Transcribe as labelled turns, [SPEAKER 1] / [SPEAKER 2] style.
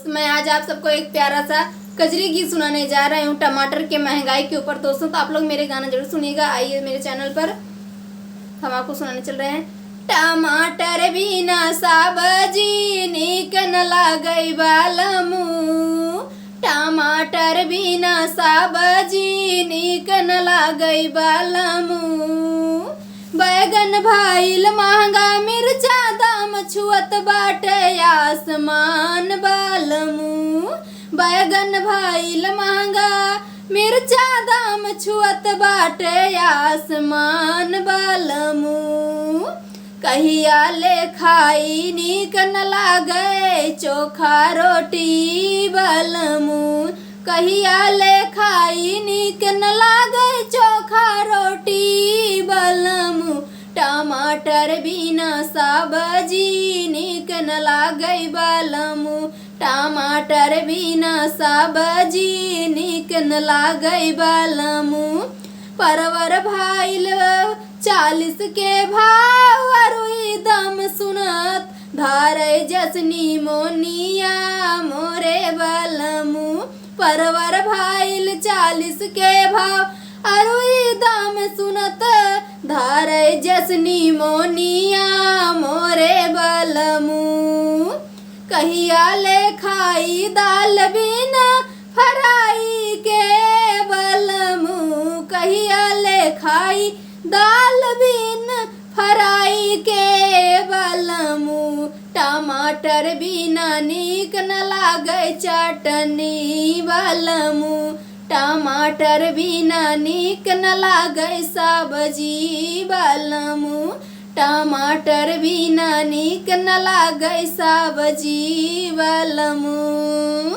[SPEAKER 1] मैं आज आप सबको एक प्यारा सा कजरी गीत सुनाने जा रही हूँ टमाटर के महंगाई के ऊपर। दोस्तों तो आप लोग मेरे गाना जरूर सुनिएगा। आइए मेरे चैनल पर हम आपको सुनाने चल रहे हैं। टमाटर बिना सब्जी नीक न लागई बालमू, टमाटर बिना सब्जी नीक न लागई बालमू। बैगन भइल महंगा मिर्चा दाम छुअत बाटे आसमान बालमू। बैगन भइल महंगा मिर्चा दाम छुअत बाटे आसमान बालमू। कहिया ले खाई नीक न लागे चोखा रोटी बालमू। कहिया ले खाई नीक न लागे चोखा रोटी बालमू। टमाटर बिना सब्जी नीक न लागई बालमू। टमाटर बिना सब्जी नीक न लागई बालमू। परवर भाइल 40 के भाव अरुई दम सुनत धारे जसनी मोनिया मोरे बालमू। परवर भाइल 40 के भाव अरुई दाम सुनत धारे जसनी मोनिया मोरे बालमू। कहिया ले खाई दाल बिना फराई के बालमू। कहिया ले खाई दाल बिन फराई के बालमू। टमाटर बिना नीक न लागे चटनी बालमू। टमाटर बिना नीक न लागे सब्जी बालमू। टमाटर बिना नीक न लागे सब्जी बालमू।